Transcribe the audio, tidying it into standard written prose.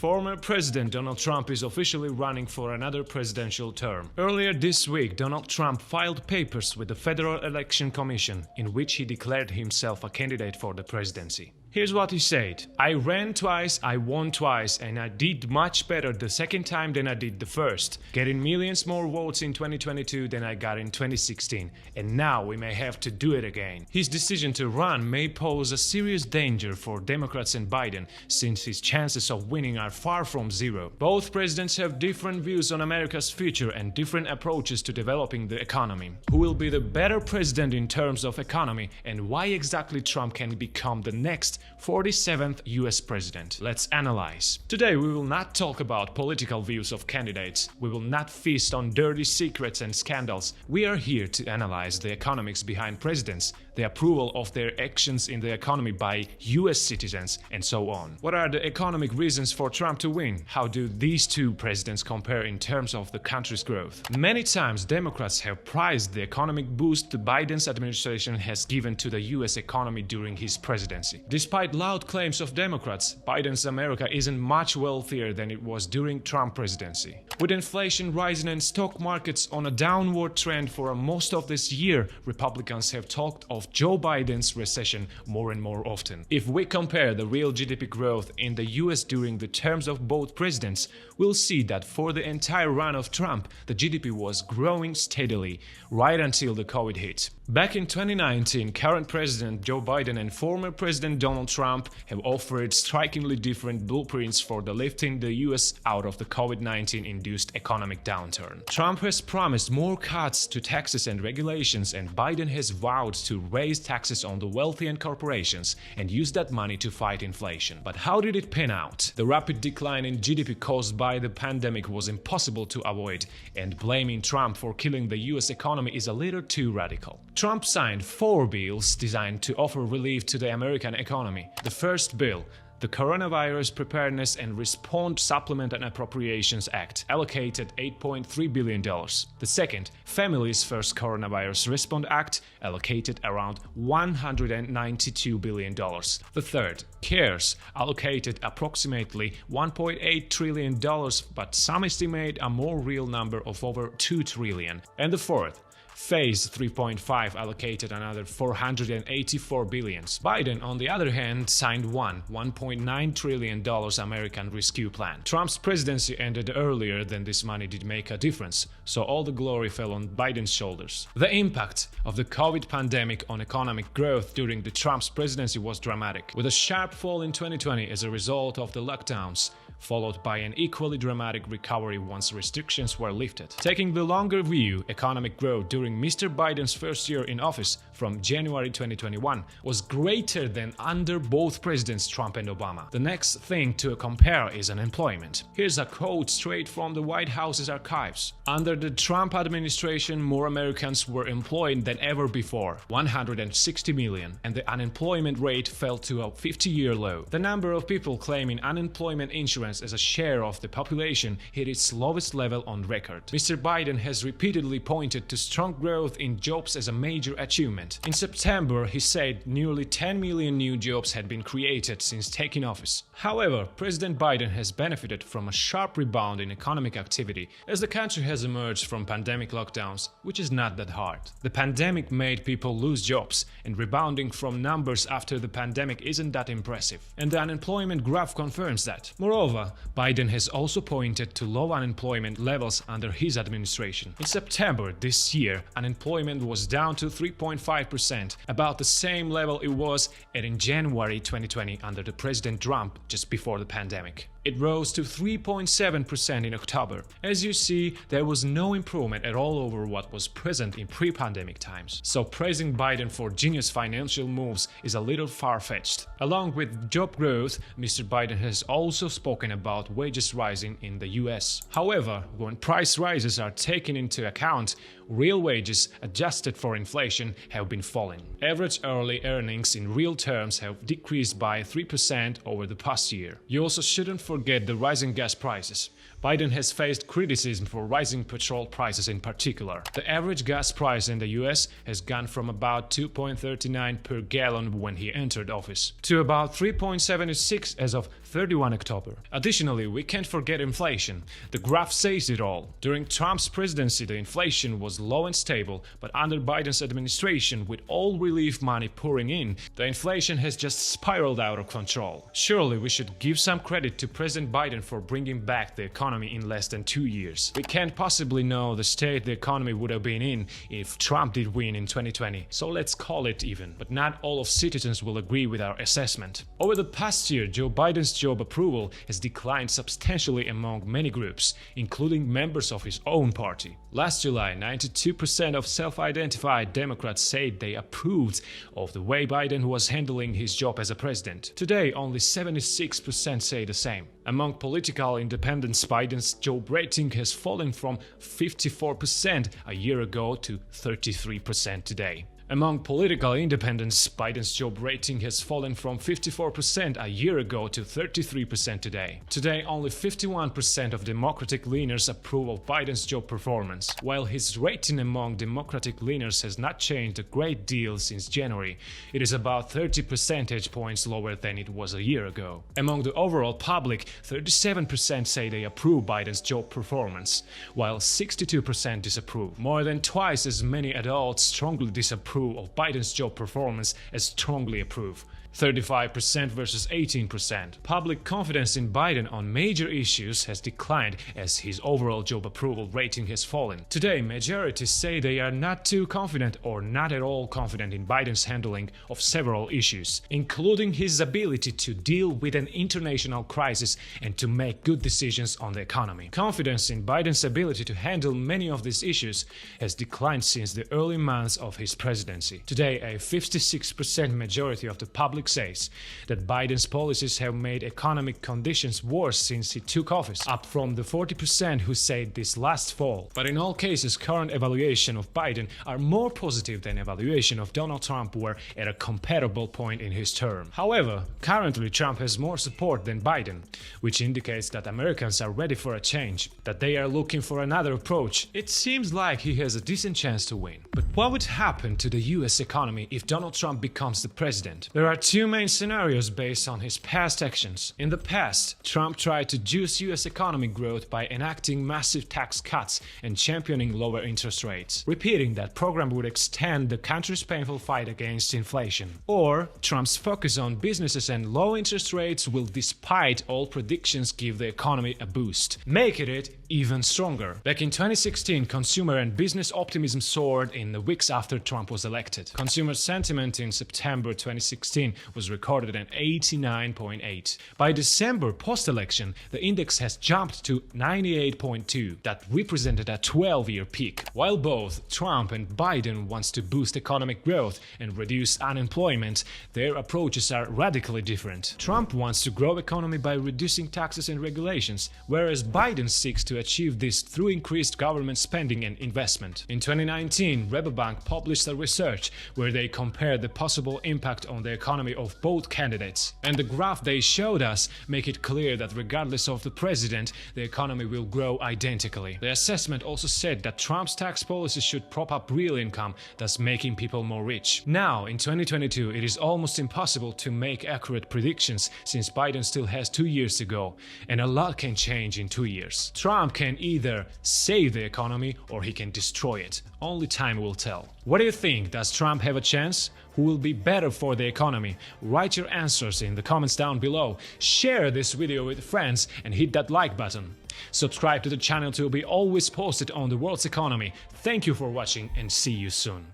Former President Donald Trump is officially running for another presidential term. Earlier this week, Donald Trump filed papers with the Federal Election Commission in which he declared himself a candidate for the presidency. Here's what he said: "I ran twice, I won twice, and I did much better the second time than I did the first, getting millions more votes in 2022 than I got in 2016, and now we may have to do it again." His decision to run may pose a serious danger for Democrats and Biden, since his chances of winning are far from zero. Both presidents have different views on America's future and different approaches to developing the economy. Who will be the better president in terms of economy, and why exactly Trump can become the next 47th US president? Let's analyze. Today we will not talk about political views of candidates. We will not feast on dirty secrets and scandals. We are here to analyze the economics behind presidents, the approval of their actions in the economy by US citizens, and so on. What are the economic reasons for Trump to win? How do these two presidents compare in terms of the country's growth? Many times Democrats have prized the economic boost the Biden's administration has given to the US economy during his presidency. Despite loud claims of Democrats, Biden's America isn't much wealthier than it was during Trump's presidency. With inflation rising and stock markets on a downward trend for most of this year, Republicans have talked of Joe Biden's recession more and more often. If we compare the real GDP growth in the US during the terms of both presidents, we'll see that for the entire run of Trump, the GDP was growing steadily, right until the COVID hit. Back in 2019, current President Joe Biden and former President Donald Trump have offered strikingly different blueprints for lifting the US out of the COVID-19 induced economic downturn. Trump has promised more cuts to taxes and regulations, and Biden has vowed to raise taxes on the wealthy and corporations and use that money to fight inflation. But how did it pan out? The rapid decline in GDP caused by the pandemic was impossible to avoid, and blaming Trump for killing the US economy is a little too radical. Trump signed 4 bills designed to offer relief to the American economy. The first bill, the Coronavirus Preparedness and Response Supplement and Appropriations Act, allocated $8.3 billion. The second, Families First Coronavirus Response Act, allocated around $192 billion. The third, CARES, allocated approximately $1.8 trillion, but some estimate a more real number of over $2 trillion. And the fourth, Phase 3.5, allocated another $484 billion. Biden, on the other hand, signed $1.9 trillion American Rescue Plan. Trump's presidency ended earlier than this money did make a difference, so all the glory fell on Biden's shoulders. The impact of the COVID pandemic on economic growth during the Trump's presidency was dramatic, with a sharp fall in 2020 as a result of the lockdowns, followed by an equally dramatic recovery once restrictions were lifted. Taking the longer view, economic growth during Mr. Biden's first year in office, from January 2021, was greater than under both presidents Trump and Obama. The next thing to compare is unemployment. Here's a quote straight from the White House's archives. "Under the Trump administration, more Americans were employed than ever before, 160 million, and the unemployment rate fell to a 50-year low. The number of people claiming unemployment insurance as a share of the population hit its lowest level on record." Mr. Biden has repeatedly pointed to strong growth in jobs as a major achievement. In September, he said nearly 10 million new jobs had been created since taking office. However, President Biden has benefited from a sharp rebound in economic activity as the country has emerged from pandemic lockdowns, which is not that hard. The pandemic made people lose jobs, and rebounding from numbers after the pandemic isn't that impressive. And the unemployment graph confirms that. Moreover, Biden has also pointed to low unemployment levels under his administration. In September this year, unemployment was down to 3.5%, about the same level it was at in January 2020 under the President Trump, just before the pandemic. It rose to 3.7% in October. As you see, there was no improvement at all over what was present in pre-pandemic times. So praising Biden for genius financial moves is a little far-fetched. Along with job growth, Mr. Biden has also spoken about wages rising in the US. However, when price rises are taken into account, real wages adjusted for inflation have been falling. Average hourly earnings in real terms have decreased by 3% over the past year. You also shouldn't forget the rising gas prices. Biden has faced criticism for rising petrol prices in particular. The average gas price in the US has gone from about $2.39 per gallon when he entered office to about $3.76 as of 31 October. Additionally, we can't forget inflation. The graph says it all. During Trump's presidency, the inflation was low and stable, but under Biden's administration, with all relief money pouring in, the inflation has just spiraled out of control. Surely we should give some credit to President Biden for bringing back the economy in less than 2 years. We can't possibly know the state the economy would have been in if Trump did win in 2020, so let's call it even. But not all of citizens will agree with our assessment. Over the past year, Joe Biden's job approval has declined substantially among many groups, including members of his own party. Last July, 92% of self-identified Democrats said they approved of the way Biden was handling his job as a president. Today, only 76% say the same. Among political independents, Biden's job rating has fallen from 54% a year ago to 33% today. Among political independents, Biden's job rating has fallen from 54% a year ago to 33% today. Today, only 51% of Democratic leaners approve of Biden's job performance. While his rating among Democratic leaners has not changed a great deal since January, it is about 30 percentage points lower than it was a year ago. Among the overall public, 37% say they approve Biden's job performance, while 62% disapprove. More than twice as many adults strongly disapprove of Biden's job performance as strongly approve. 35% versus 18%. Public confidence in Biden on major issues has declined as his overall job approval rating has fallen. Today, majorities say they are not too confident or not at all confident in Biden's handling of several issues, including his ability to deal with an international crisis and to make good decisions on the economy. Confidence in Biden's ability to handle many of these issues has declined since the early months of his presidency. Today, a 56% majority of the public says that Biden's policies have made economic conditions worse since he took office, up from the 40% who said this last fall. But in all cases, current evaluation of Biden are more positive than evaluation of Donald Trump were at a comparable point in his term. However, currently Trump has more support than Biden, which indicates that Americans are ready for a change, that they are looking for another approach. It seems like he has a decent chance to win. But what would happen to the US economy if Donald Trump becomes the president? There are two main scenarios based on his past actions. In the past, Trump tried to juice US economic growth by enacting massive tax cuts and championing lower interest rates, repeating that program would extend the country's painful fight against inflation. Or Trump's focus on businesses and low interest rates will, despite all predictions, give the economy a boost, making it even stronger. Back in 2016, consumer and business optimism soared in the weeks after Trump was elected. Consumer sentiment in September 2016 was recorded at 89.8. By December post-election, the index has jumped to 98.2. That represented a 12-year peak. While both Trump and Biden wants to boost economic growth and reduce unemployment, their approaches are radically different. Trump wants to grow economy by reducing taxes and regulations, whereas Biden seeks to achieve this through increased government spending and investment. In 2019, Rabobank published a research where they compared the possible impact on the economy of both candidates. And the graph they showed us make it clear that regardless of the president, the economy will grow identically. The assessment also said that Trump's tax policies should prop up real income, thus making people more rich. Now, in 2022, it is almost impossible to make accurate predictions since Biden still has 2 years to go, and a lot can change in 2 years. Trump can either save the economy or he can destroy it. Only time will tell. What do you think? Does Trump have a chance? Who will be better for the economy? Write your answers in the comments down below. Share this video with friends and hit that like button. Subscribe to the channel to be always posted on the world's economy. Thank you for watching and see you soon.